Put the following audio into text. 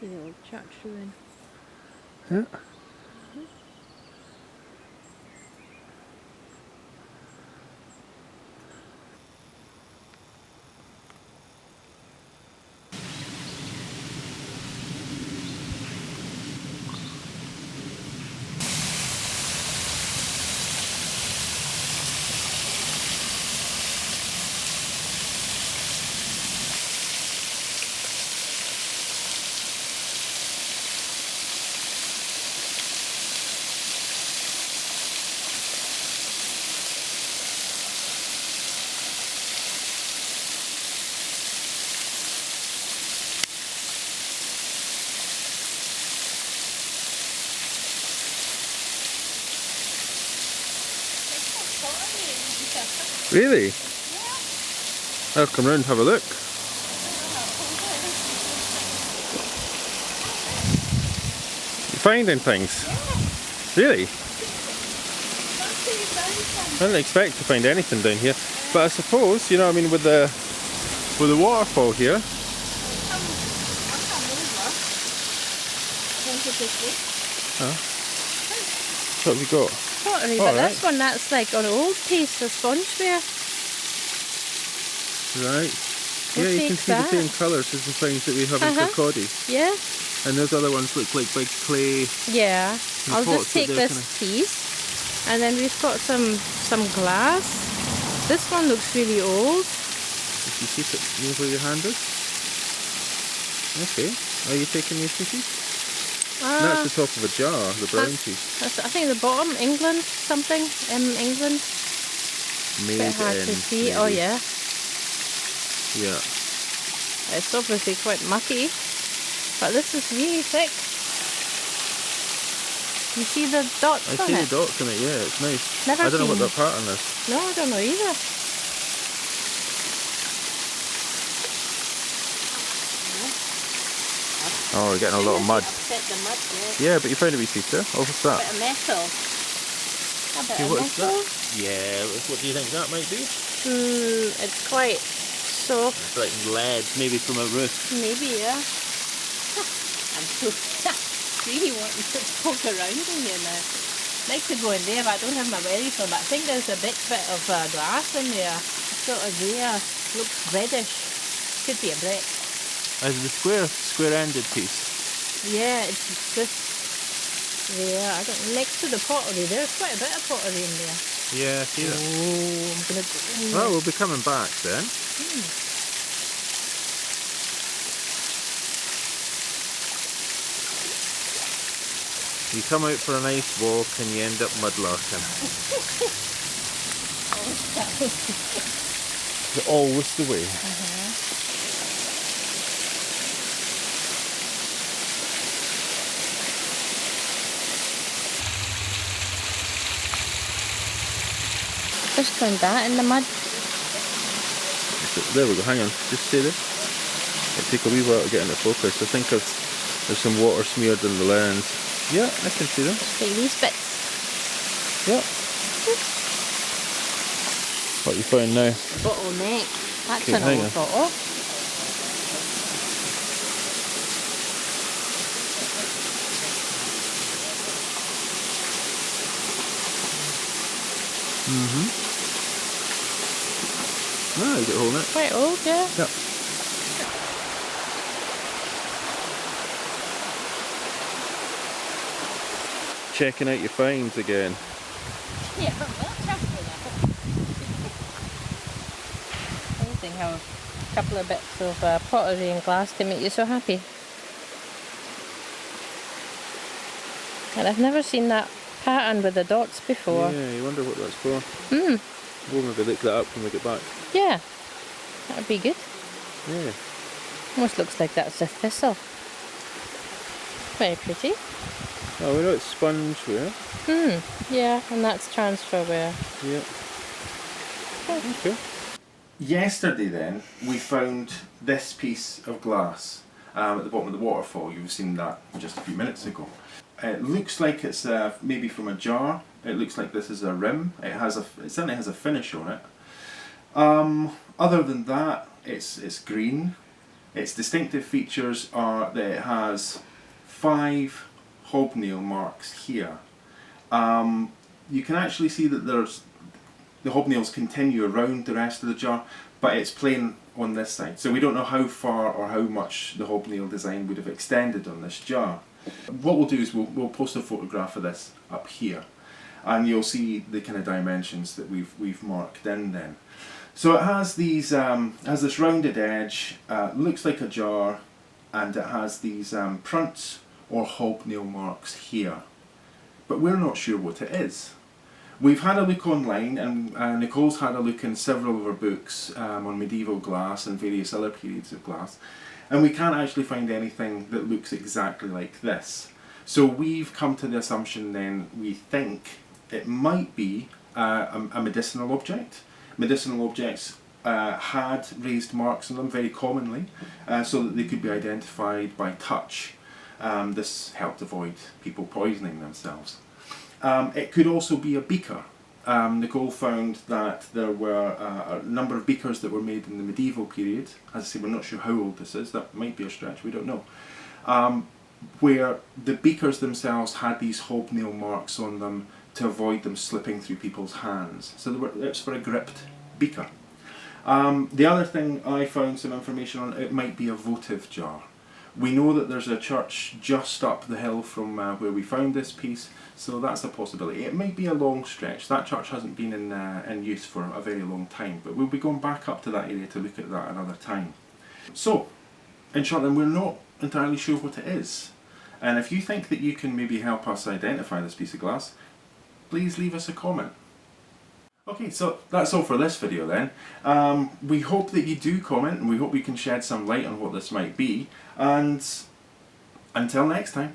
See the old church ruin. Yeah. Really? Yeah. I'll come round and have a look. You finding things? Yeah. Really? I didn't expect to find anything down here. But I suppose, you know, I mean, with the waterfall here. Huh? What have we got? Pottery, but right. This one, that's like an old piece of spongeware. Right. Yeah, you can see the same colours as the things that we have in Kirkcaldy. Yeah. And those other ones look like big clay. Yeah. I'll just take this piece. And then we've got some glass. This one looks really old. If you keep it, move where your hand is. Okay. Are you taking these pieces? That's the top of a jar, the brown piece. I think the bottom, England, something. England. Made bit hard to see. Maybe. Oh yeah. Yeah. It's obviously quite mucky, but this is really thick. You see the dots on it? I see the dots on it, yeah, it's nice. I don't know what that pattern is. No, I don't know either. Oh, we're getting a lot of mud. Upset the mud, yeah, but you found a wee piece there. Oh, what's that? A bit of metal. A bit of metal. Yeah, what do you think that might be? It's quite soft. It's like lead, maybe from a roof. Maybe, yeah. I'm so really wanting to poke around in here now. I'd like to go in there, but I don't have my wellies on. But I think there's a bit of glass in there. Sort of there. Looks reddish. Could be a brick. Is the square-ended piece? Yeah, it's just there. I don't. Next to the pottery, there's quite a bit of pottery in there. Yeah, I see that. Oh, I'm gonna go in there. Oh, we'll be coming back then. You come out for a nice walk and you end up mudlarking. It's always the way. Just found that in the mud. There we go, hang on, just stay there. It'll take a wee while to get into focus. I think there's some water smeared in the lens. Yeah, I can see them. Just take these bits. Yeah. What you found now? Bottleneck. That's okay, an old bottle. No, you get a hole in it. Quite old, yeah. Yep. Checking out your finds again. Yeah, that's after that. Amazing how a couple of bits of pottery and glass can make you so happy. And I've never seen that pattern with the dots before. Yeah, you wonder what that's for. We'll maybe look that up when we get back. Yeah, that would be good. Yeah. Almost looks like that's a thistle. Very pretty. Oh, we know it's Spongeware. Yeah, and that's Transferware. Yeah. Okay. Yesterday then, we found this piece of glass at the bottom of the waterfall. You've seen that just a few minutes ago. It looks like it's maybe from a jar. It looks like this is a rim. It certainly has a finish on it. Other than that, it's green. Its distinctive features are that it has 5 hobnail marks here. You can actually see that the hobnails continue around the rest of the jar, but it's plain on this side. So we don't know how far or how much the hobnail design would have extended on this jar. What we'll do is we'll post a photograph of this up here, and you'll see the kind of dimensions that we've marked in then. So it has these has this rounded edge, looks like a jar, and it has these prunts or hobnail marks here. But we're not sure what it is. We've had a look online, and Nicole's had a look in several of her books on medieval glass and various other periods of glass, and we can't actually find anything that looks exactly like this. So we've come to the assumption then, we think it might be a medicinal object. Medicinal objects had raised marks on them very commonly, so that they could be identified by touch. This helped avoid people poisoning themselves. It could also be a beaker. Nicole found that there were a number of beakers that were made in the medieval period. As I say, we're not sure how old this is, that might be a stretch, we don't know. Where the beakers themselves had these hobnail marks on them to avoid them slipping through people's hands. So it's for a gripped beaker. The other thing I found some information on, it might be a votive jar. We know that there's a church just up the hill from where we found this piece, so that's a possibility. It might be a long stretch. That church hasn't been in use for a very long time, but we'll be going back up to that area to look at that another time. So, in short then, we're not entirely sure what it is. And if you think that you can maybe help us identify this piece of glass, please leave us a comment. Okay, so that's all for this video then. We hope that you do comment, and we hope we can shed some light on what this might be. And until next time.